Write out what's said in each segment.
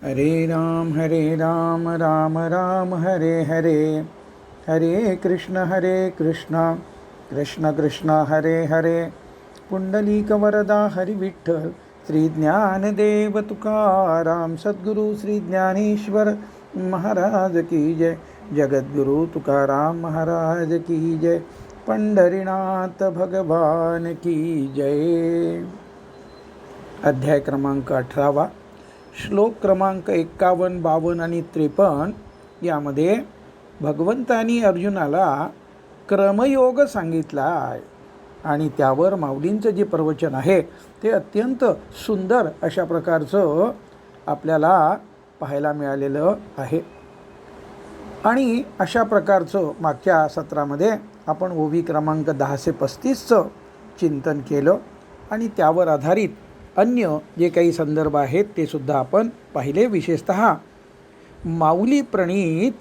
हरे राम राम राम हरे हरे, हरे कृष्ण कृष्ण कृष्ण हरे हरे. पुंडलिक वरदा हरी विठ्ठल, श्री ज्ञानदेव तुकाराम सद्गुरु श्री ज्ञानेश्वर महाराज की जय. जगद्गुरु तुकाराम महाराज की जय. पंढरीनाथ भगवान की जय. अध्याय क्रमांक 18. श्लोक क्रमांक 51, 52 आणि 53 यामध्ये भगवंतानी अर्जुनाला क्रमयोग सांगितला आहे आणि त्यावर माऊलींचं जे प्रवचन आहे ते अत्यंत सुंदर अशा प्रकारचं आपल्याला पाहायला मिळालेलं आहे. आणि अशा प्रकारचं मागच्या सत्रामध्ये आपण ओवी क्रमांक 10 ते 35चं चिंतन केलं आणि त्यावर आधारित अन्य जे काही संदर्भ आहेत ते सुद्धा आपण पाहिले. विशेषतः माऊली प्रणीत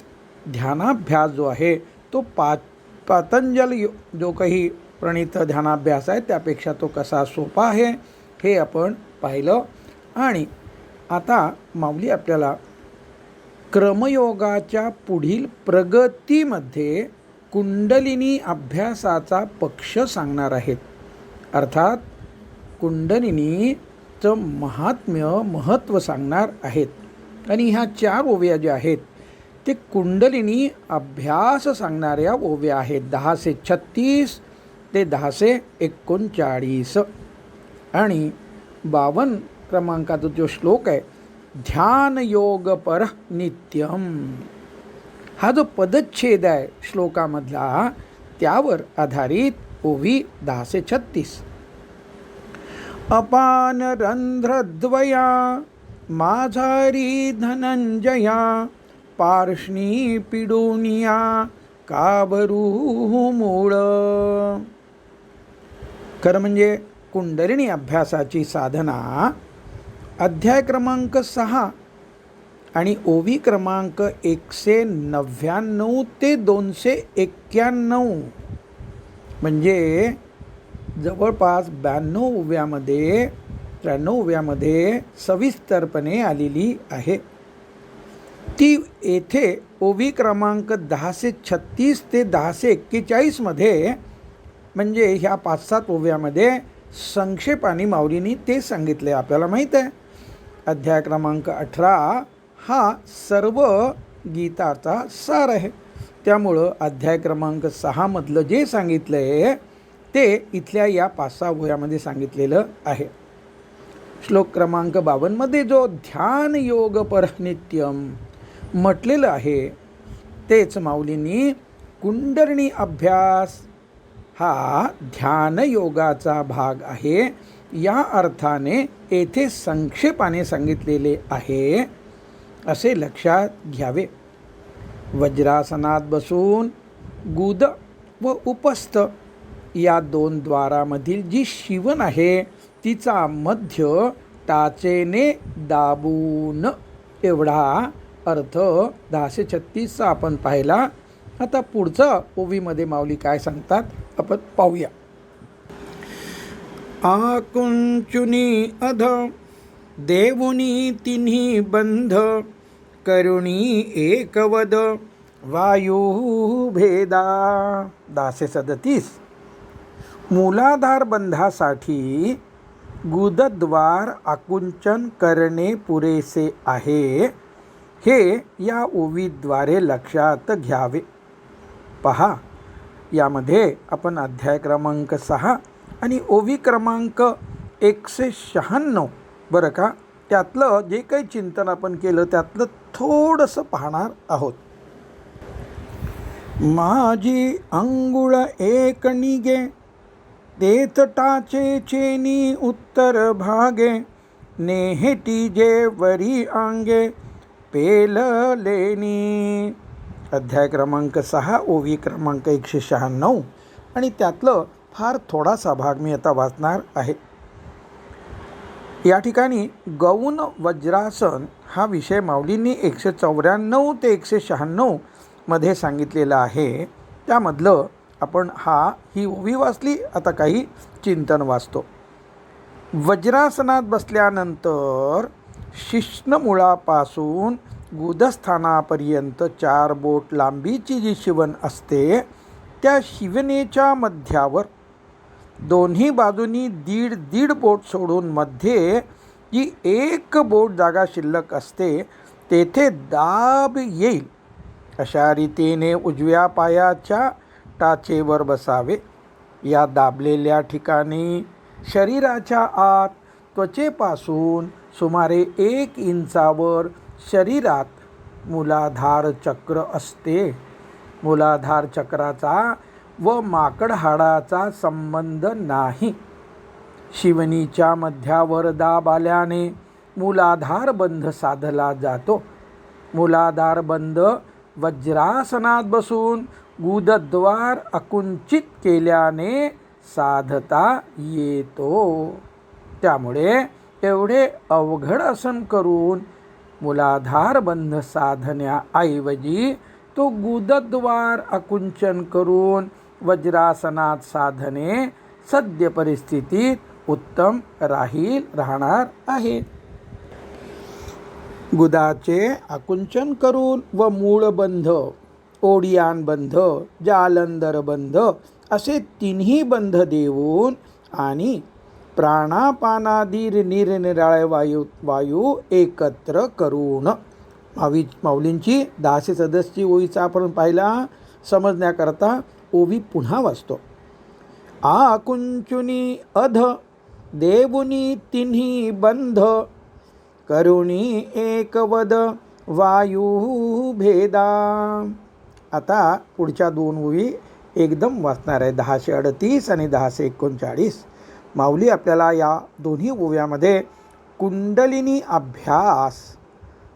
ध्यानाभ्यास जो आहे तो पतंजल जो काही प्रणीत ध्यानाभ्यास आहे त्यापेक्षा तो कसा सोपा आहे हे आपण पाहिलं. आणि आता माऊली आपल्याला क्रमयोगाच्या पुढील प्रगतीमध्ये कुंडलिनी अभ्यासाचा पक्ष सांगणार आहेत. अर्थात कुंडलिनीचं महत्त्व सांगणार आहेत. आणि ह्या 4 ओव्या ज्या आहेत ते कुंडलिनी अभ्यास सांगणाऱ्या ओव्या आहेत. 10 ते 36 ते 10 ते 39. आणि 52 क्रमांकाचा जो श्लोक आहे ध्यान योग पर नित्यम, हा जो पदच्छेद आहे श्लोकामधला त्यावर आधारित ओवी 10 ते 36. अपान रंध्रद्वया माझारी धनंजया, पार्ष्णी पिडुनिया काबरू मूळ. खरं म्हणजे कुंडलिनी अभ्यासाची साधना अध्याय क्रमांक 6 आणि ओवी क्रमांक 199 ते 291 म्हणजे जवळपास 93 ओव्यामध्ये सविस्तरपणे आलेली आहे. ती येथे ओवी क्रमांक 10 ते 36 ते 10 ते 41 मध्ये म्हणजे ह्या 5-7 ओव्यामध्ये संक्षेपाने माऊलींनी ते सांगितले. आपल्याला माहीत आहे अध्याय क्रमांक 18 हा सर्व गीताचा सार आहे. त्यामुळं अध्याय क्रमांक 6 मधलं जे सांगितलं आहे ते इथल्या या 5-6 ओव्यामध्ये सांगितलेलं आहे. श्लोक क्रमांक 52 मध्ये जो ध्यान योग पर नित्यम म्हटलेलं आहे तेच माऊलींनी कुंडलिनी अभ्यास हा ध्यान योगाचा भाग आहे या अर्थाने येथे संक्षेपाने सांगितलेले आहे असे लक्षात घ्यावे. वज्रासनात बसून गुद व उपस्थ या 2 द्वारामधील जी शिवण आहे तिचा मध्य टाचेने दाबून एवढा अर्थ 10 ते 36 आपण पाहिला. आता पुढचं ओवीमध्ये माऊली काय सांगतात आपण पाहूया. आकुंचुनी अध देवुनी तिन्ही बंध, करुणी एकवद वायू भेदा. 10 ते 37. मूलाधार बंधासाठी गुदद्वार आकुंचन करणे पुरेसे आहे हे या ओवीद्वारे लक्षात घ्यावे. पहा यामध्ये आपण अध्याय क्रमांक 6 आणि ओवी क्रमांक 196 बरं का त्यातलं जे काही चिंतन आपण केलं त्यातलं थोडंसं पाहणार आहोत. माझी अंगुळ एक निगे, तेथ टाचे चेनी उत्तर भागे, नेहेटी जे वरी आंगे पेललेनी. अध्याय क्रमांक 6 ओवी क्रमांक 196 आणि त्यातलं फार थोडासा भाग मी आता वाचणार आहे. या ठिकाणी गौण वज्रासन हा विषय माऊलींनी 194 ते 196 मध्ये सांगितलेला आहे. त्यामधलं आपण ही ओवी वाचली. आता काही चिंतन वाचतो. वज्रासनात बसल्यानंतर शिश्नमुळापासून गुदस्थानापर्यंत 4 बोट लांबीची जी शिवण असते, त्या शिवणेच्या मध्यावर दोन्ही बाजूनी 1.5 बोट सोडून मध्ये जी 1 बोट जागा शिल्लक असते, तेथे दाब येईल अशा रीतीने उजव्या पायाच्या टाचेवर बसावे. या दाबलेल्या ठिकाणी शरीराच्या आत त्वचेपासून सुमारे 1 इंचावर शरीरात मूलाधार चक्र असते. मूलाधार चक्राचा व माकड हाडाचा संबंध नाही. शिवणीच्या मध्यावर दाब आल्याने मूलाधार बंध साधला जातो. मूलाधार बंध वज्रासनात बसून गुदद्वार आकुंचित केल्याने साधता येतो. त्यामुळे एवढे अवघड आसन करून मूलाधार बंध साधण्याऐवजी तो गुदद्वार आकुंचन करून वज्रासनात साधने सद्य परिस्थितीत उत्तम राहणार आहे. गुदाचे आकुंचन करून व मूळबंध, ओडियान बंध, जालंधर बंध असे 3ही बंध देऊन आणि प्राणापानादी निरनिराळे वायू एकत्र करून, माऊलींची 10 ओळीचा आपण पाहिला समजण्याकरता ओवी पुन्हा वाचतो. आकुंचुनी अध देवुनी 3ही बंध, करुणी एकवद वायू भेदा. आता पुढच्या 2 ओवी एकदम वाचणार आहे, 1038 आणि 1039. माऊली आपल्याला या दोन्ही ओव्यामध्ये कुंडलिनी अभ्यास,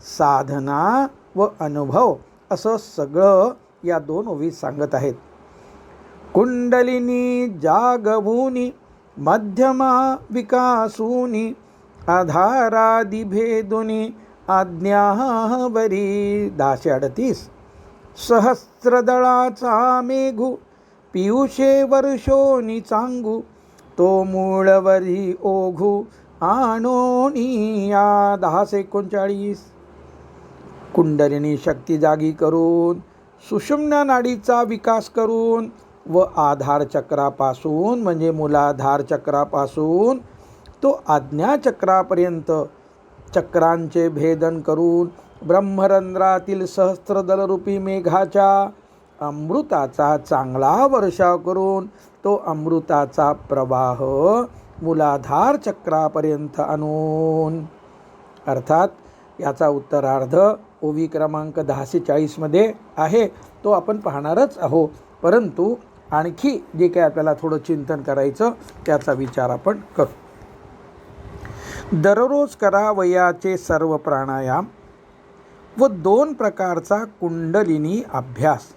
साधना व अनुभव असं सगळं या 2 ओवीत सांगत आहेत. कुंडलिनी जागवूनी मध्यमा विकासूनी, आधारादि भेदुनी आज्ञावरी. 1038. सहस्रदळाचा मेघू पियुषे वर्षोनी चांगू, तो मूळवरी ओघू आणोनी या. 1039. कुंडलिनी शक्ती जागी करून सुषुम्ना नाडीचा विकास करून व आधार चक्रापासून म्हणजे मूलाधार चक्रापासून तो आज्ञाचक्रापर्यंत चक्रांचे भेदन करून ब्रह्मरंध्रातील सहस्त्रदलरूपी मेघाच्या अमृताचा चांगला वर्षाव करून तो अमृताचा प्रवाह मूलाधार चक्रापर्यंत आणून. अर्थात याचा उत्तरार्ध ओवी क्रमांक 1040 मध्ये आहे, तो आपण पाहणारच आहोत. परंतु आणखी जे काही आपल्याला थोडं चिंतन करायचं त्याचा विचार आपण करू. दररोज करावयाचे सर्व प्राणायाम व 2 प्रकारचा कुंडलिनी अभ्यास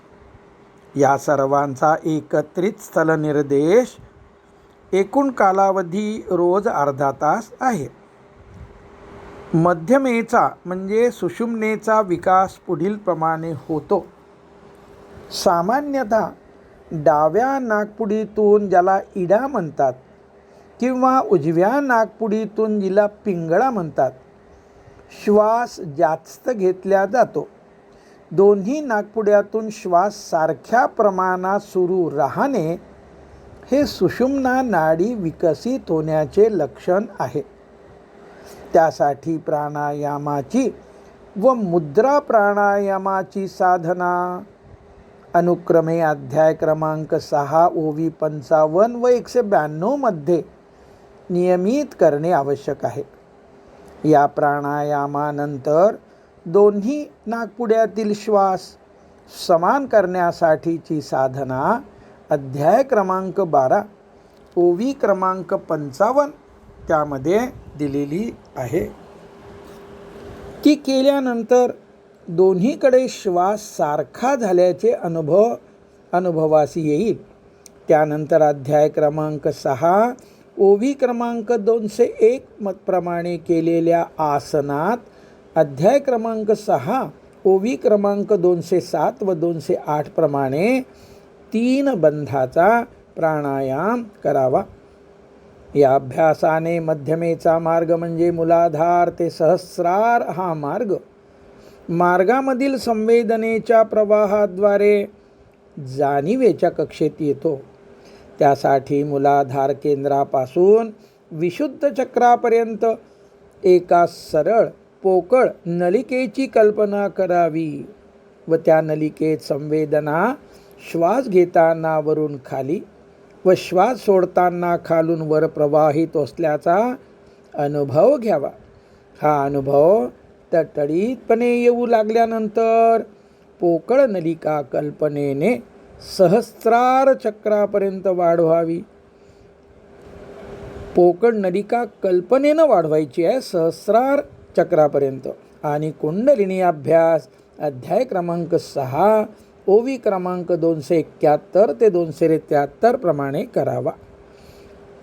या सर्वांचा एकत्रित स्थलनिर्देश एकूण कालावधी रोज अर्धा तास आहे. मध्यमेचा म्हणजे सुषुम्नेचा विकास पुढील प्रमाणे होतो. सामान्यतः डाव्या नाकपुडीतून ज्याला इडा म्हणतात किंवा उजव्या नाकपुडीतून जिला पिंगळा म्हणतात, श्वास जास्त घेतला जातो. दोन्ही नाकपुड्यातून श्वास सारख्या प्रमाणात सुरू राहणे हे सुषुम्ना नाडी विकसित होण्याचे लक्षण आहे. त्यासाठी प्राणायामाची व मुद्रा प्राणायामाची साधना अनुक्रमे अध्याय क्रमांक 6 ओवी 55 व 192 मध्ये नियमित करणे आवश्यक आहे. या प्राणायामानंतर दोन्ही नाकपुड्यातील श्वास समान करण्यासाठीची साधना अध्याय क्रमांक 12 ओवी क्रमांक 55 त्यामध्ये दिलेली आहे. ती केल्यानंतर दोन्हीकडे श्वास सारखा झाल्याचे अनुभवास येईल. त्यानंतर अध्याय क्रमांक 6 ओवी क्रमांक 201 प्रमाणे केलेल्या आसनात अध्याय क्रमांक 6 ओवी क्रमांक 207 व 208 प्रमाणे 3 बंधाचा प्राणायाम करावा. या अभ्यासाने मध्यमेचा मार्ग म्हणजे मूलाधार ते सहस्रार हा मार्गामधील संवेदनेच्या प्रवाहाद्वारे जाणीवेच्या कक्षेत येतो. त्यासाठी मूलाधार केंद्रापासून विशुद्ध चक्रापर्यंत एका सरळ पोकळ नलिकेची कल्पना करावी व त्या नलिकेत संवेदना श्वास घेताना वरून खाली व श्वास सोडताना खालून वर प्रवाहित असल्याचा अनुभव घ्यावा. हा अनुभव तडतडीतपणे येऊ लागल्यानंतर पोकळ नलिका कल्पनेने सहस्रार चक्रापर्यंत वाढवावी. पोकळ नलिका कल्पनेनं वाढवायची आहे सहस्रार चक्रापर्यंत. आणि कुंडलिनी अभ्यास अध्याय क्रमांक 6 ओवी क्रमांक 271 ते 273 प्रमाणे करावा.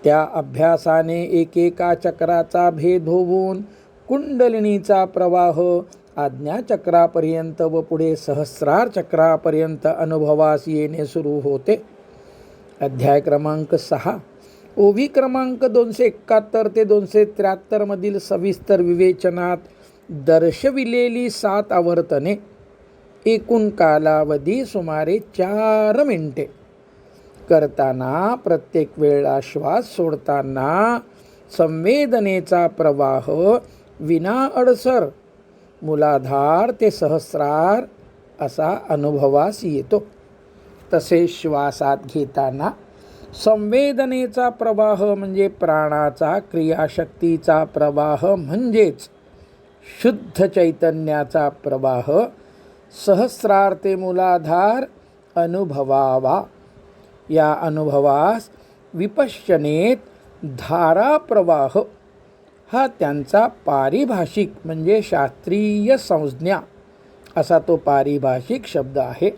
त्या अभ्यासाने एकेका चक्राचा भेद होऊन कुंडलिनीचा प्रवाह आज्ञाचक्रापर्यंत व पुढे सहस्रार चक्रापर्यंत अनुभवास येणे सुरू होते. अध्याय क्रमांक 6 ओवी क्रमांक 271 ते 273 मधील सविस्तर विवेचनात दर्शविलेली 7 आवर्तने एकूण कालावधी सुमारे 4 मिनिटे करताना प्रत्येक वेळेला श्वास सोडताना संवेदनेचा प्रवाह विना अडसर मूलाधार ते सहस्रार असा अनुभवास येतो. तसेच श्वासात घेताना संवेदनेचा प्रवाह म्हणजे प्राणाचा क्रियाशक्तीचा प्रवाह म्हणजेच शुद्ध चैतन्याचा प्रवाह सहस्रार ते मूलाधार अनुभवावा. या अनुभवास विपश्यनेत धारा प्रवाह हा त्यांचा पारिभाषिक म्हणजे शास्त्रीय संज्ञा असा तो पारिभाषिक शब्द आहे.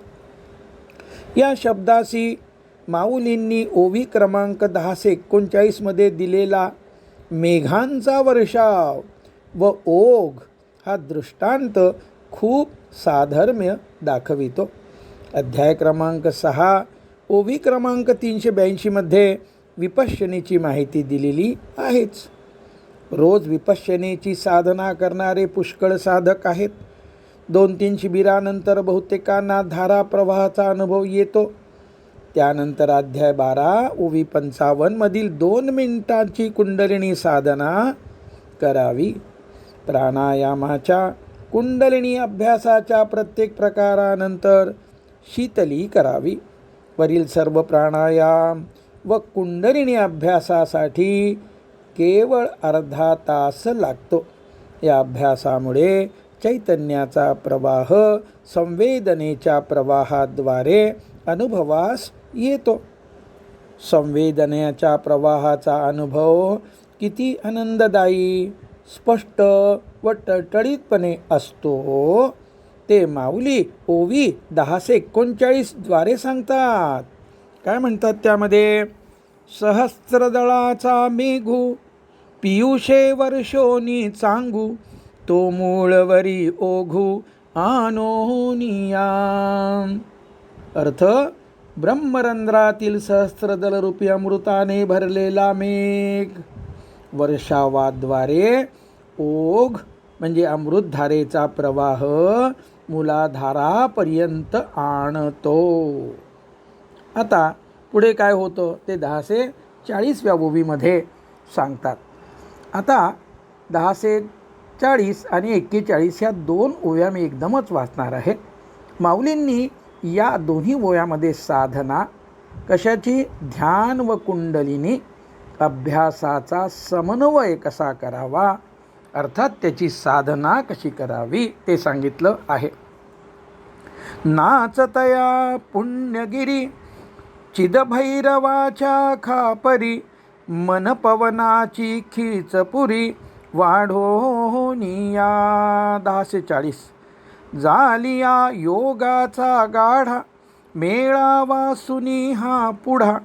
या शब्दाशी माऊलींनी ओवी क्रमांक 1049 मध्ये दिलेला मेघांचा वर्षाव व ओघ हा दृष्टांत खूप साधर्म्य दाखवितो. अध्याय क्रमांक 6 ओवी क्रमांक 382 मध्ये विपश्यनेची माहिती दिलेली आहेच. रोज विपश्यनेची साधना करणारे पुष्कळ साधक आहेत. 2-3 शिबिरानंतर बहुतेकांना धारा प्रवाहाचा अनुभव येतो. त्यानंतर अध्याय 12 ओवी 55 मधील 2 मिनिटांची कुंडलिनी साधना करावी. प्राणायामाच्या कुंडलिनी अभ्यासाच्या प्रत्येक प्रकारानंतर शीतली करावी. वरील सर्व प्राणायाम व कुंडलिनी अभ्यासासाठी केवळ अर्धा तास लागतो. या अभ्यासामुळे चैतन्याचा प्रवाह संवेदनेच्या प्रवाहाद्वारे अनुभवास येतो. संवेदनेच्या प्रवाहाचा अनुभव किती आनंददायी, स्पष्ट व टळटळीतपणे असतो ते माऊली ओवी 1039 द्वारे सांगतात. काय म्हणतात त्यामध्ये? सहस्त्रदळाचा मेघू पियुषे वर्षोनी चांगू तो मूळवरी ओघू आनोनिया. अर्थ ब्रह्मरंध्रातील सहस्त्रदलरूपी अमृताने भरलेला मेघ वर्षावाद्वारे ओघ म्हणजे अमृतधारेचा प्रवाह मूलाधारापर्यंत आणतो. आता पुढे काय होतं ते 1040व्या ओवीमध्ये सांगतात. आता 1040 आणि 41 ह्या 2 ओव्या मी एकदमच वाचणार आहे. माऊलींनी या दोन्ही ओव्यामध्ये साधना कशाची, ध्यान व कुंडलिनी अभ्यासाचा समन्वय कसा करावा, अर्थात त्याची साधना कशी करावी ते सांगितलं आहे. नाचतया पुण्यगिरी चिदभैरवाच्या खापरी मन पवनाची खीचपुरी वाढोनिया. 1040 जालिया योगाचा गाढा मेळावा सुनी हा पुढा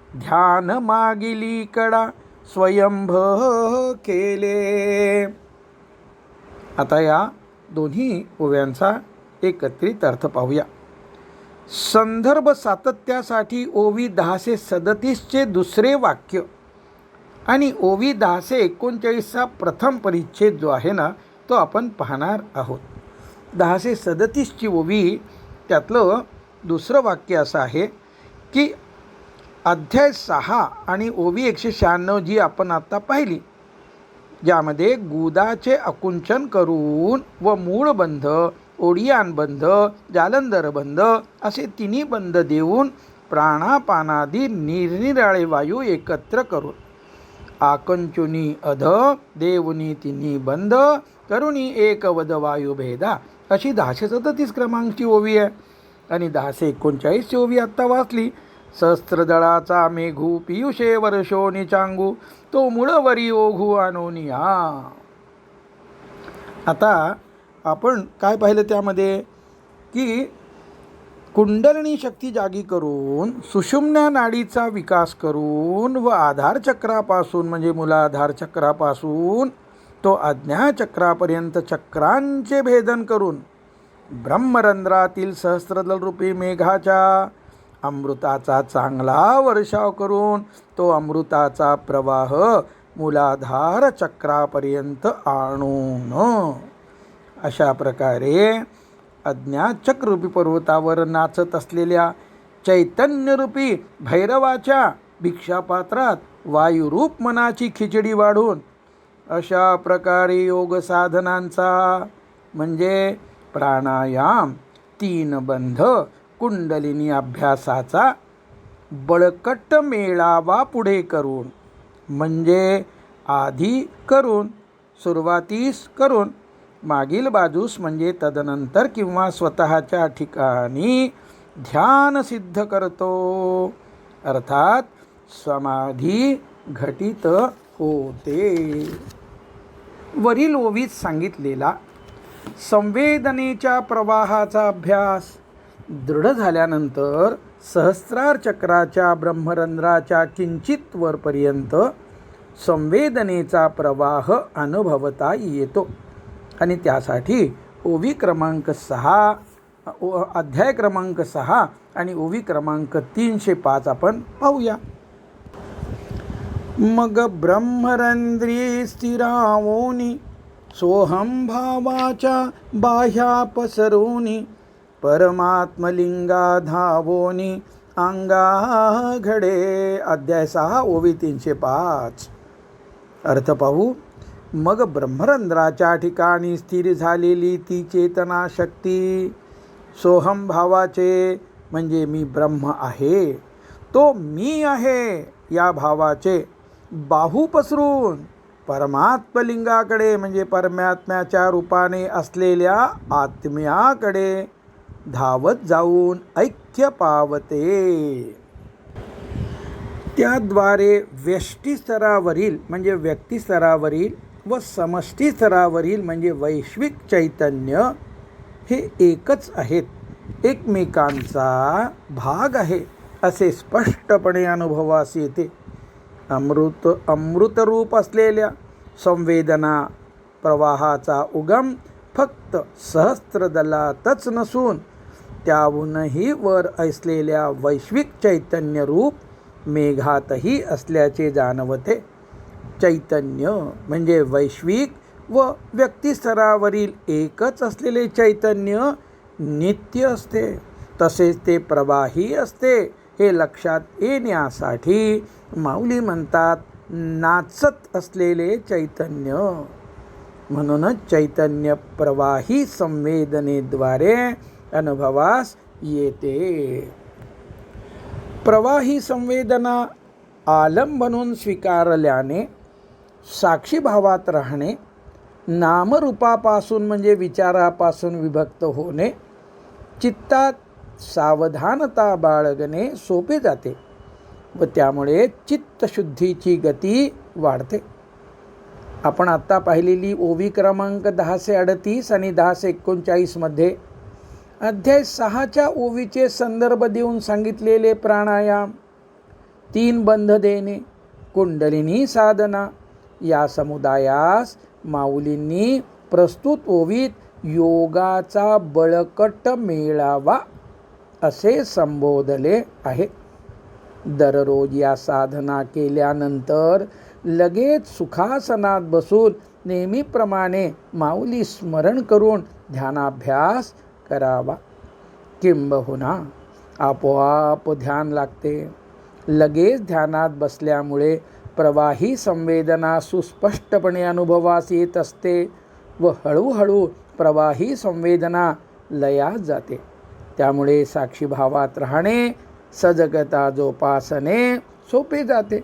ध्यान मागिली कडा स्वयंभ केले. आता या दोन्ही ओव्यांचा एकत्रित अर्थ पाहूया. संदर्भ सातत्यासाठी ओवी 1037 चे दुसरे वाक्य आणि ओवी 1039चा प्रथम परिच्छेद जो आहे ना तो आपण पाहणार आहोत. 1037ची ओवी त्यातलं दुसरं वाक्य असं आहे की अध्याय 6 आणि ओवी 196 जी आपण आता पाहिली, ज्यामध्ये गुदाचे आकुंचन करून व मूळ बंध, ओडियान बंध, जालंधर बंध असे तिन्ही बंध देऊन प्राणापानादी निरनिराळे वायू एकत्र करून आकंचुनी अध देवनी तिन्ही बंध करुणी एकवद वायुभेदा अशी 1037 क्रमांकची ओवी आहे. आणि 1039ची ओवी आत्ता वाचली. सहस्त्रदळाचा मेघू पियुषे वर्षो निचांगू तो मुळवरी ओघू आणोनिया. आता आपण काय पाहिलं त्यामध्ये की कुंडलिनी शक्ती जागी करून सुषुम्ना नाडीचा विकास करून व आधार चक्रापासून म्हणजे मूलाधार चक्रापासून तो आज्ञाचक्रापर्यंत चक्रांचे भेदन करून ब्रह्मरंध्रातील सहस्त्रदल रूपी मेघाच्या अमृताचा चांगला वर्षाव करून तो अमृताचा प्रवाह मूलाधार चक्रापर्यंत आणून अशा प्रकारे अज्ञाचक्रूपी पर्वतावर नाचत असलेल्या चैतन्यरूपी भैरवाच्या भिक्षापात्रात वायुरूप मनाची खिचडी वाढून अशा प्रकारे योग साधनांचा म्हणजे प्राणायाम, 3 बंध, कुंडलिनी अभ्यासाचा बळकट मेळावा पुढे करून म्हणजे आधी करून सुरुवातीस करून मागील बाजूस म्हणजे तदनंतर किंवा स्वतःच्या ठिकाणी ध्यान सिद्ध करतो, अर्थात समाधी घटित होते. वरील ओवीत सांगितलेला संवेदनेच्या प्रवाहाचा अभ्यास दृढ झाल्यानंतर सहस्रार चक्राच्या ब्रह्मरंध्राच्या किंचित वरपर्यंत संवेदनेचा प्रवाह अनुभवता येतो. आणि त्यासाठी ओवी क्रमांक 6 अध्याय क्रमांक 6 आणि ओवी क्रमांक 305 आपण पाहूया. मग ब्रह्मरंध्री स्थिरावोनी सोहम भावाच्या बाह्या पसरोनी परमात्मलिंगा धावोनी अंगा घडे. अध्याय 6 ओवी 305. अर्थ पाहू. मग ब्रह्मरंध्राच्या ठिकाणी स्थिर झालेली ती चेतना शक्ती सोहम भावाचे म्हणजे मी ब्रह्म आहे, तो मी आहे या भावाचे बाहू पसरून परमात्मलिंगाकडे म्हणजे परमात्म्याच्या रूपाने असलेल्या आत्म्याकडे धावत जाऊन ऐक्य पावते. त्याद्वारे व्यष्टी स्तरावरील म्हणजे व्यक्ती स्तरावरील व समष्टी स्तरावरील म्हणजे वैश्विक चैतन्य हे एकच आहेत, एकमेकांचा भाग आहे असे स्पष्टपणे अनुभवास येते. अमृतरूप असलेल्या संवेदना प्रवाहाचा उगम फक्त सहस्त्रदलातच नसून त्याहूनही वर असलेल्या वैश्विक चैतन्य रूप मेघातही असल्याचे जाणवते. चैतन्य म्हणजे वैश्विक व व्यक्तिस्तरावरील एकच असलेले चैतन्य नित्य असते, तसेच ते प्रवाही असते हे लक्षात येण्यासाठी माऊली म्हणतात नाचत असलेले चैतन्य. म्हणूनच चैतन्य प्रवाही संवेदनेद्वारे अनुभवास येते. प्रवाही संवेदना आलम बनून स्वीकारल्याने साक्षीभावात राहणे, नामरूपापासून म्हणजे विचारापासून विभक्त होणे, चित्तात सावधानता बाळगणे सोपे जाते व त्यामुळे चित्तशुद्धीची गती वाढते. आपण आत्ता पाहिलेली ओवी क्रमांक 1038 आणि 1039 मध्ये अध्याय 6च्या ओवीचे संदर्भ देऊन सांगितलेले प्राणायाम, 3 बंध देणे, कुंडलिनी साधना या समुदायास माऊलींनी प्रस्तुत ओवीत योगाचा बळकट मेळावा असे संबोधले आहे. दररोज या साधना केल्यानंतर लगेच सुखासनात बसून नेहमीप्रमाणे माऊली स्मरण करून ध्यानाभ्यास करावा. किंबहुना आपोआप ध्यान लागते. लगेच ध्यानात बसल्यामुळे प्रवाही संवेदना सुस्पष्टपणे अनुभवास येत असते व हळूहळू प्रवाही संवेदना लयात जाते. त्यामुळे साक्षीभावात राहणे, सजगता जोपासणे सोपे जाते.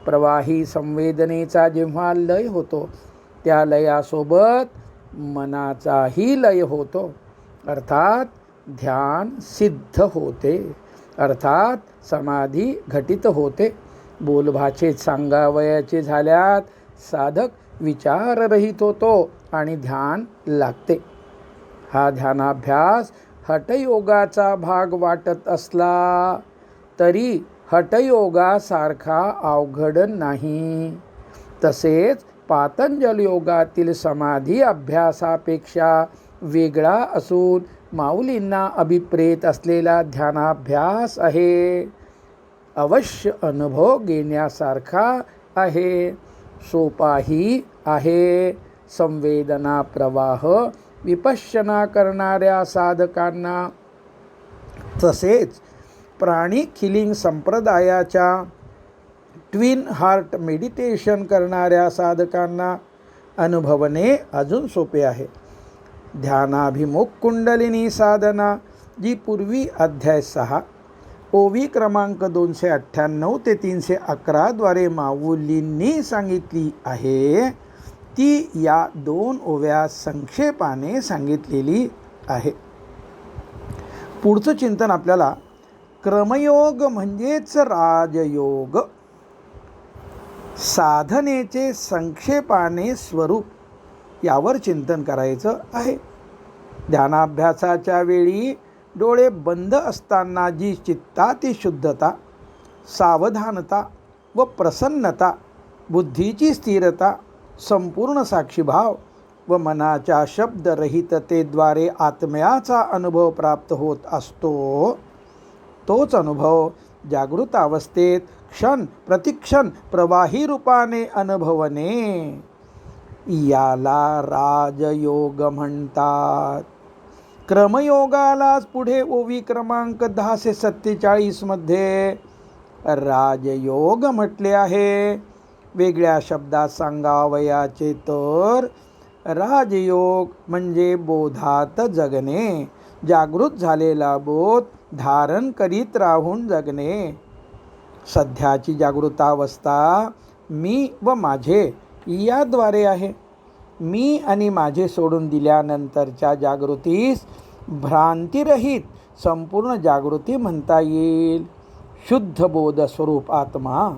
प्रवाही संवेदनेचा जेव्हा लय होतो त्या लयासोबत मनाचाही लय होतो, अर्थात ध्यान सिद्ध होते, अर्थात समाधी घटित होते. बोलभाषेत सांगावयाचे झाल्यात साधक विचाररहित होतो आणि ध्यान लागते. हा ध्यानाभ्यास हठयोगाचा भाग वाटत असला तरी हठयोगासारखा अवघड नाही. तसेच पातंजल योगातील समाधी अभ्यासापेक्षा वेगळा असून माऊलींना अभिप्रेत असलेला ध्यानाभ्यास आहे. अवश्य अनुभव घेण्यासारखा आहे, सोपाही आहे. संवेदना प्रवाह विपश्यना करणाऱ्या साधकांना तसेच प्राणिक हिलिंग संप्रदायाच्या ट्विन हार्ट मेडिटेशन करणाऱ्या साधकांना अनुभवणे अजून सोपे आहे. ध्यानाभिमुख कुंडलिनी साधना जी पूर्वी अध्याय 6 ओवी क्रमांक 298 ते 311 द्वारे माऊलींनी सांगितली आहे, ती या 2 ओव्या संक्षेपाने सांगितलेली आहे. पुढचं चिंतन आपल्याला क्रमयोग म्हणजेच राजयोग, साधनेचे संक्षेपाने स्वरूप यावर चिंतन करायचं आहे. ध्यानाभ्यासाच्या वेळी डोळे बंद असताना जी चित्ताची शुद्धता, सावधानता व प्रसन्नता, बुद्धीची स्थिरता, संपूर्ण साक्षीभाव व मनाच्या शब्दरहिततेद्वारे आत्म्याचा अनुभव प्राप्त होत असतो, तोच अनुभव जागृत अवस्थेत क्षण प्रतिक्षण प्रवाही रूपाने अनुभवणे याला राजयोग म्हणतात. क्रमयोगालाच पुढे ओवी क्रमांक 1047 मध्ये राजयोग म्हटले आहे. वेगळ्या शब्दात सांगावयाचे तर राजयोग म्हणजे बोधात जगणे, जागृत झालेला बोध धारण करीत राहून जगणे. सध्याची जागृतावस्था मी व माझे याद्वारे आहे. मी आणि माझे सोडून दिल्यानंतरच्या जागृतीस भ्रांतिरहित संपूर्ण जागृती म्हणता येईल. शुद्ध बोध स्वरूप आत्मा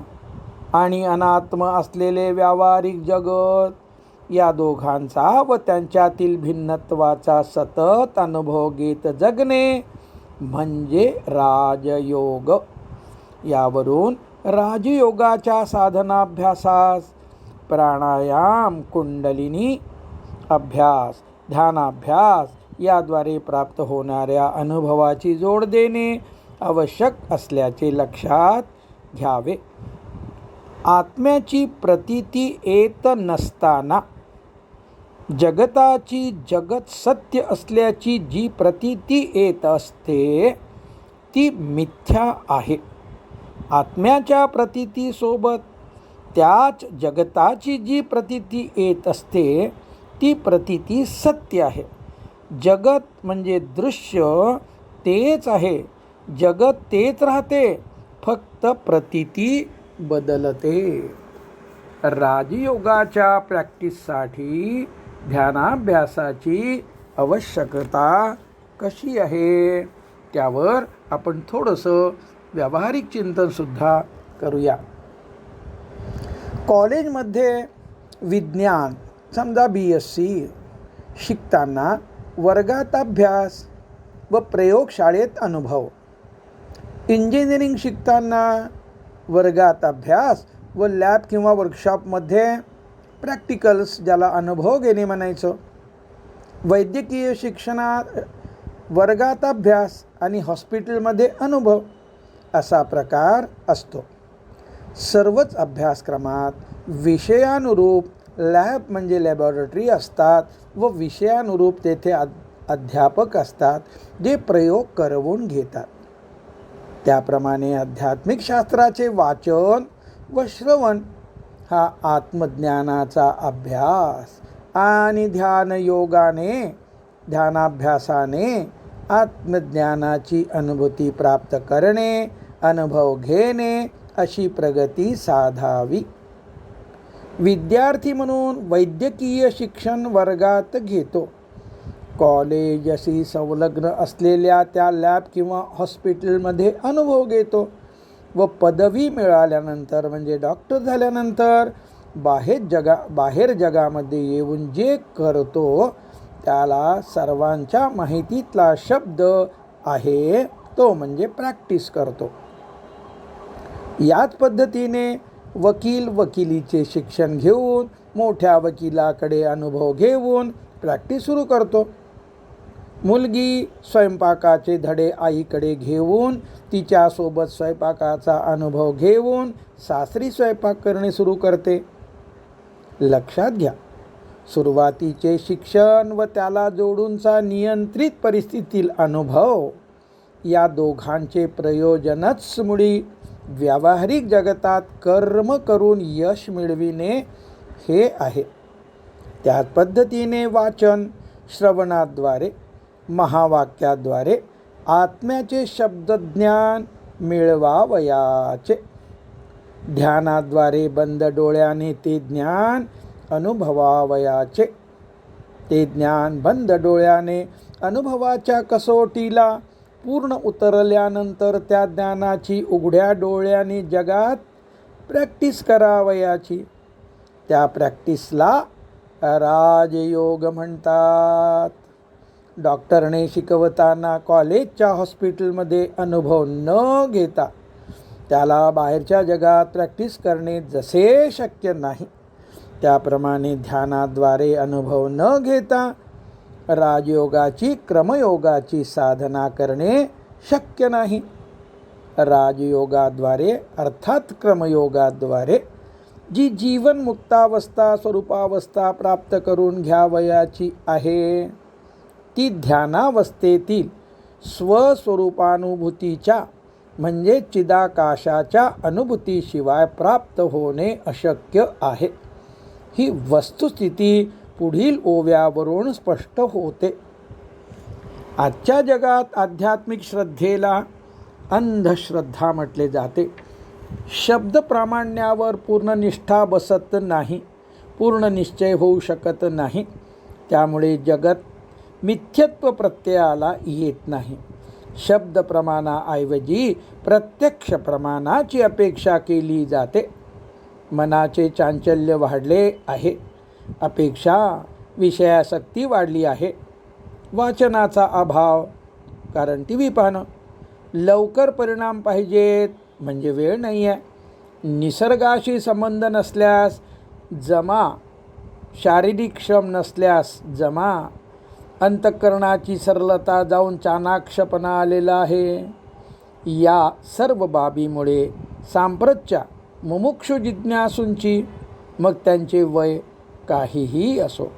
आणि अनात्म असलेले व्यावहारिक जगत या दोघांचा व त्यांच्यातील भिन्नत्वाचा सतत अनुभव घेत जगणे म्हणजे राजयोग. यावरून राजयोगाच्या साधनाभ्यासास प्राणायाम, कुंडलिनी अभ्यास, ध्यानाभ्यास याद्वारे प्राप्त होणाऱ्या अनुभवाची जोड देणे आवश्यक असल्याचे लक्षात घ्यावे. आत्म्याची प्रतीती येत नसताना जगताची जगत सत्य असल्याची जी प्रतीती येत असते ती मिथ्या आहे. आत्म्याच्या प्रतीतीसोबत त्याच जगताची जी प्रतीती येत असते ती प्रतीती सत्य आहे. जगत म्हणजे दृश्य तेच आहे, जगत तेच राहते, फक्त प्रतीती बदलते. राजयोगाच्या प्रॅक्टिससाठी ध्यानाभ्यासाची आवश्यकता कशी आहे त्यावर आपण थोडंसं व्यावहारिक चिंतनसुद्धा करूया. कॉलेजमध्ये विज्ञान समजा BSc शिकताना वर्गात अभ्यास व प्रयोगशाळेत अनुभव, इंजिनिअरिंग शिकताना वर्गात अभ्यास व लॅब किंवा वर्कशॉपमध्ये प्रॅक्टिकल्स ज्याला अनुभव घेणे म्हणायचं, वैद्यकीय शिक्षणात वर्गात अभ्यास आणि हॉस्पिटलमध्ये अनुभव असा प्रकार असतो. सर्वच अभ्यासक्रमात विषयानुरूप लॅब म्हणजे लॅबॉरेटरी असतात व विषयानुरूप तेथे अध्यापक असतात जे प्रयोग करवून घेतात. त्याप्रमाणे आध्यात्मिक शास्त्राचे वाचन व श्रवण हा आत्मज्ञानाचा अभ्यास आणि ध्यानाभ्यासाने आत्मज्ञानाची अनुभूती प्राप्त करणे, अनुभव घेणे अशी प्रगती साधावी. विद्यार्थी म्हणून वैद्यकीय शिक्षण वर्गात घेतो. कॉलेजशी संलग्न असलेल्या त्या लॅब किंवा हॉस्पिटलमध्ये अनुभव घेतो व पदवी मिळाल्यानंतर म्हणजे डॉक्टर झाल्यानंतर बाहेर जगामध्ये येऊन जे करतो त्याला सर्वांच्या माहितीतला शब्द आहे तो म्हणजे प्रॅक्टिस करतो. याच पद्धतीने वकिलीचे शिक्षण घेऊन मोठ्या वकिलाकडे अनुभव घेऊन प्रॅक्टिस सुरू करतो. मुलगी स्वयंपाकाचे धडे आईकडे घेऊन तिच्यासोबत स्वयंपाकाचा अनुभव घेऊन सासरी स्वयंपाक करणे सुरू करते. लक्षात घ्या, सुरुवातीचे शिक्षण व त्याला जोडूनचा नियंत्रित परिस्थितीतील अनुभव या दोघांचे प्रयोजनच मुळी व्यावहारिक जगतात कर्म करून यश मिळविणे हे आहे. त्याच पद्धतीने वाचन श्रवणाद्वारे महावाक्याद्वारे आत्म्याचे शब्दज्ञान मिळवावयाचे. ध्यानाद्वारे बंद डोळ्याने ते ज्ञान अनुभवावयाचे. ते ज्ञान बंद डोळ्याने अनुभवाच्या कसोटीला पूर्ण उतरल्यानंतर त्या ज्ञानाची उघड्या डोळ्याने जगात प्रॅक्टिस करावयाची. त्या प्रॅक्टिसला राजयोग म्हणतात. डॉक्टरने शिकवताना कॉलेजच्या हॉस्पिटलमध्ये अनुभव न घेता त्याला बाहेरच्या जगात प्रॅक्टिस करणे जसे शक्य नाही, त्याप्रमाणे ध्यानाद्वारे अनुभव न घेता राजयोगाची क्रमयोगाची साधना करणे शक्य नाही. राजयोगाद्वारे अर्थात क्रमयोगाद्वारे जी जीवनमुक्तावस्था स्वरूपावस्था प्राप्त करून घ्यावयाची आहे ती ध्यानावस्थेतील स्वस्वरूपानुभूतीच्या म्हणजे चिदाकाशाच्या अनुभूतीशिवाय प्राप्त होणे अशक्य आहे. ही वस्तुस्थिती पुढील ओव्यावरून स्पष्ट होते. आजच्या जगात आध्यात्मिक श्रद्धेला अंधश्रद्धा म्हटले जाते. शब्द प्रामाण्यावर पूर्ण निष्ठा बसत नाही, पूर्ण निश्चय होऊ शकत नाही. त्यामुळे जगत मिथ्यत्व प्रत्ययाला येत नाही. शब्द प्रमाणाऐवजी प्रत्यक्ष प्रमाणाची अपेक्षा केली जाते. मनाचे चांचल्य वाढले आहे, अपेक्षा विषयासक्ती वाढली आहे. वाचनाचा अभाव, कारण टी व्ही पाहणं. लवकर परिणाम पाहिजेत म्हणजे वेळ नाही आहे. निसर्गाशी संबंध नसल्यास जमा, शारीरिक श्रम नसल्यास जमा. अंतःकरणाची सरलता जाऊन चाणाक्षपणा आलेला आहे. या सर्व बाबीमुळे सांप्रतच्या मुमुक्षु जिज्ञासूंची, मग त्यांचे वय काहीही असो,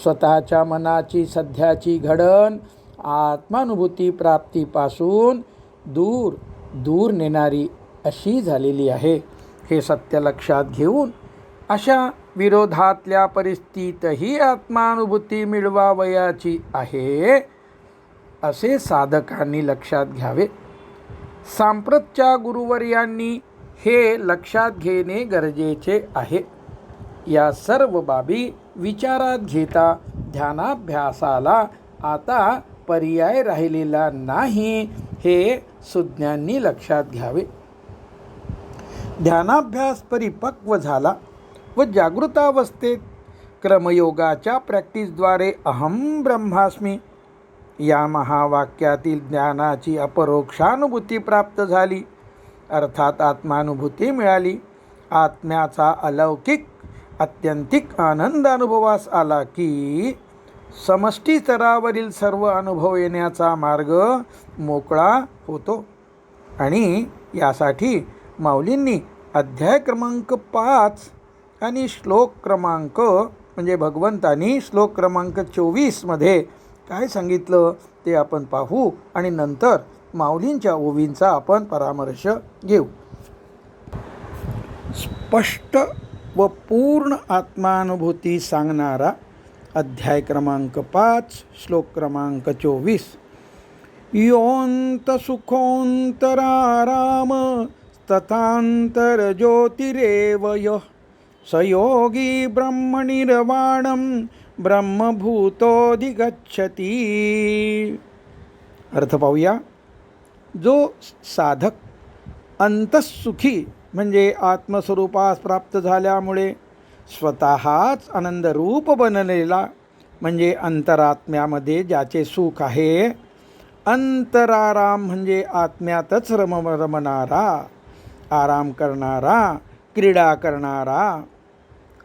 स्वतःच्या मनाची सध्याची घडण आत्मानुभूती प्राप्तीपासून दूर दूर नेणारी अशी झालेली आहे. हे सत्य लक्षात घेऊन अशा विरोधातल्या परिस्थितीतही आत्मानुभूती मिळवावयाची आहे असे साधकांनी लक्षात घ्यावे. सांप्रतच्या गुरुवर्यांनी हे लक्षात घेणे गरजेचे आहे. या सर्व बाबी विचारात घेता ध्यानाभ्यासाला आता पर्याय राहिलेला नाही हे सुज्ञांनी लक्षात घ्यावे. ध्यानाभ्यास परिपक्व झाला व जागृतावस्थेत क्रमयोगाच्या प्रॅक्टिसद्वारे अहम ब्रह्मास्मी या महावाक्यातील ज्ञानाची अपरोक्षानुभूती प्राप्त झाली, अर्थात आत्मानुभूती मिळाली. आत्म्याचा अलौकिक आत्यंतिक आनंद अनुभवास आला की समष्टी स्तरावरील सर्व अनुभव येण्याचा मार्ग मोकळा होतो. आणि यासाठी माऊलींनी अध्याय क्रमांक 5 आणि श्लोक क्रमांक म्हणजे भगवंतानी श्लोक क्रमांक 24मध्ये काय सांगितलं ते आपण पाहू आणि नंतर माऊलींच्या ओवींचा आपण परामर्श घेऊ. स्पष्ट व पूर्ण आत्मानुभूती सांगणारा अध्याय क्रमांक 5 श्लोक क्रमांक 24. योऽन्त सुखोऽन्तराराम तथांतर ज्योतिरेव यः स योगी ब्रह्मनिर्वाणं ब्रह्मभूतोऽधिगच्छति. अर्थ पाहूया. जो साधक अंतःसुखी म्हणजे आत्मस्वरूपास प्राप्त झाल्यामुळे स्वतःच आनंदरूप बनलेला म्हणजे अंतरात्म्यामध्ये ज्याचे सुख आहे, अंतराराम म्हणजे आत्म्यातच रमणारा, आराम करणारा, क्रीडा करणारा,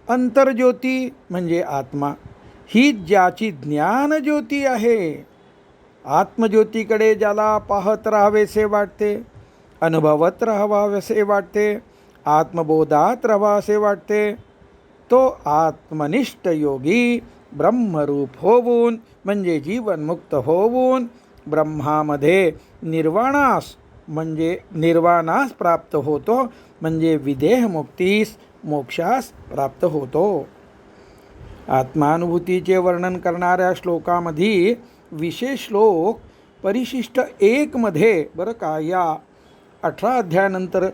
अंतर्ज्योती म्हणजे आत्मा ही ज्याची ज्ञानज्योती आहे, आत्मज्योतीकडे ज्याला पाहत राहावेसे वाटते, अनुभवत राहावेसे वाटते, आत्मबोधात राहावेसे वाटते, तो आत्मनिष्ठ योगी ब्रह्मरूप होऊन म्हणजे जीवनमुक्त होऊन ब्रह्मामध्ये निर्वाणास प्राप्त होतो म्हणजे विदेहमुक्तीस मोक्षास प्राप्त होतो. आत्मानुभूतीचे वर्णन करणाऱ्या श्लोकामध्ये विशेष श्लोक परिशिष्ट 1 मध्ये बरं का, या 18 अध्यायानंतर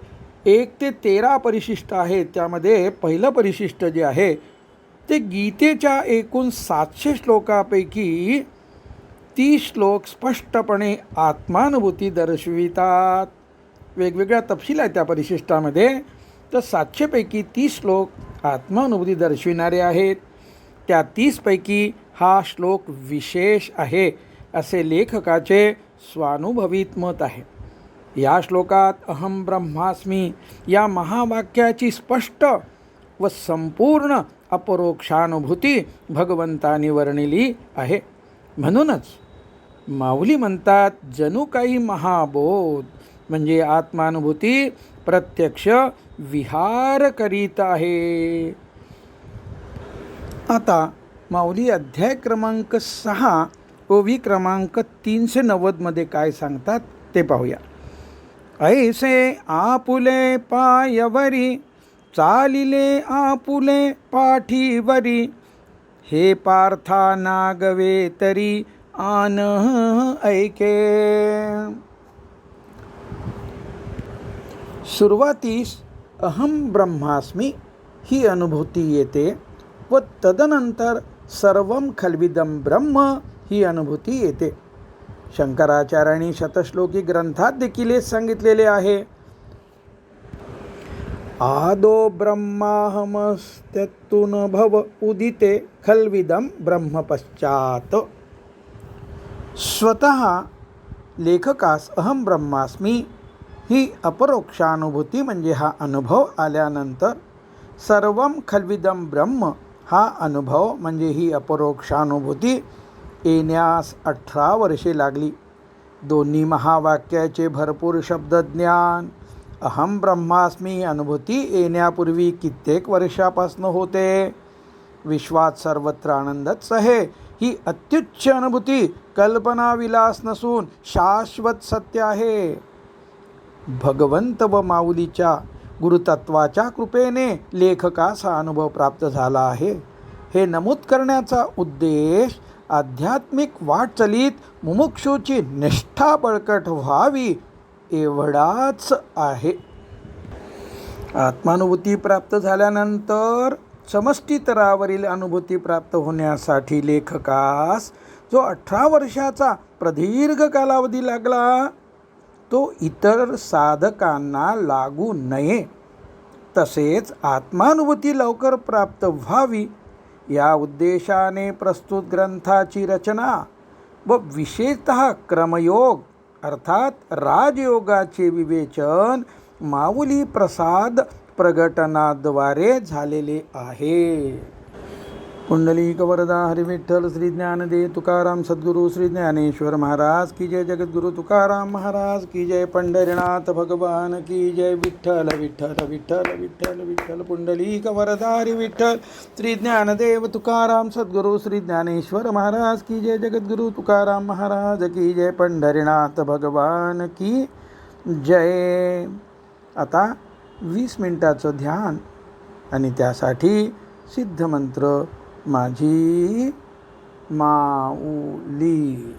1 ते 13 परिशिष्ट आहेत. त्यामध्ये पहिलं परिशिष्ट जे आहे ते गीतेच्या एकूण 700 श्लोकापैकी 30 श्लोक स्पष्टपणे आत्मानुभूती दर्शवितात. वेगवेगळ्या तपशील आहेत त्या परिशिष्टामध्ये, तर 700 पैकी 30 श्लोक आत्मानुभूती दर्शविणारे आहेत. त्या 30 पैकी हा श्लोक विशेष आहे असे लेखकाचे स्वानुभवित मत आहे. या श्लोकात अहम ब्रह्मास्मी या महावाक्याची स्पष्ट व संपूर्ण अपरोक्षानुभूती भगवंतानी वर्णिली आहे. म्हणूनच माऊली म्हणतात, जणू काही महाबोध म्हणजे आत्मानुभूती प्रत्यक्ष विहार करीत आहे. आता माऊली अध्याय क्रमांक 6 ओवी क्रमांक 390 मध्ये काय सांगतात ते पाहूया. ऐसे आपुले पायवरी चालिले आपुले पाठीवरी हे पार्था नागवे तरी आन ऐके. सुरुवातीस अहम ब्रह्मास्मी ही अनुभूती येते व तदनंतर सर्वम खल्विदम ब्रह्म ही अनुभूती येते. शंकराचार्यांनी शतश्लोकी ग्रंथात देखील सांगितलेले आहे. आदो ब्रह्माहमस्त्यत्तुन भव उदिते खल्विदम ब्रह्म पश्चात. स्वतः लेखकास अहम ब्रह्मास्मी ही अपरोक्षानुभूती म्हणजे हा अनुभव आल्यानंतर सर्वम खल्विदम ब्रह्म हा अनुभव म्हणजे ही अपरोक्षानुभूती येण्यास 18 वर्षे लागली. दोन्ही महावाक्याचे भरपूर शब्दज्ञान अहम ब्रह्मास्मी अनुभूती येण्यापूर्वी कित्येक वर्षापासून होते. विश्वात सर्वत्र आनंदच आहे ही अत्युच्च अनुभूती कल्पना विलास नसून शाश्वत सत्य आहे. भगवंत व माऊलीच्या गुरुतत्वाच्या कृपेने लेखकास हा अनुभव प्राप्त झाला आहे. हे नमूद करण्याचा उद्देश आध्यात्मिक वाटचालीत मुमुक्षूची निष्ठा बळकट व्हावी एवढाच आहे. आत्मानुभूती प्राप्त झाल्यानंतर समष्टीतरावरील अनुभूती प्राप्त होण्यासाठी लेखकास जो 18 वर्षाचा प्रदीर्घ कालावधी लागला तो इतर साधकांना लागू नये. तसेच आत्मानुभूती लवकर प्राप्त व्हावी या उद्देशाने प्रस्तुत ग्रंथाची रचना व विशेषतः क्रमयोग अर्थात राजयोगाचे विवेचन माऊली प्रसाद प्रगटनाद्वारे झालेले आहे. पुंडलिक वरदा हरि विठ्ठल श्री ज्ञानदेव तुकाराम सद्गुरु श्री ज्ञानेश्वर महाराज की जय। जगद्गुरु तुकाराम महाराज की जय। पंढरीनाथ भगवान की जय। विठ्ठल विठ्ठल विठ्ठल विठ्ठल विठ्ठल। पुंडलिक वरदा हरि विठ्ठल श्री ज्ञानदेव तुकाराम सद्गुरु श्री ज्ञानेश्वर महाराज की जय। जगद्गुरु तुकाराम महाराज की जय। पंढरीनाथ भगवान की जय। आता 20 मिनिटाचं ध्यान आणि त्यासाठी सिद्ध मंत्र माझी माऊली।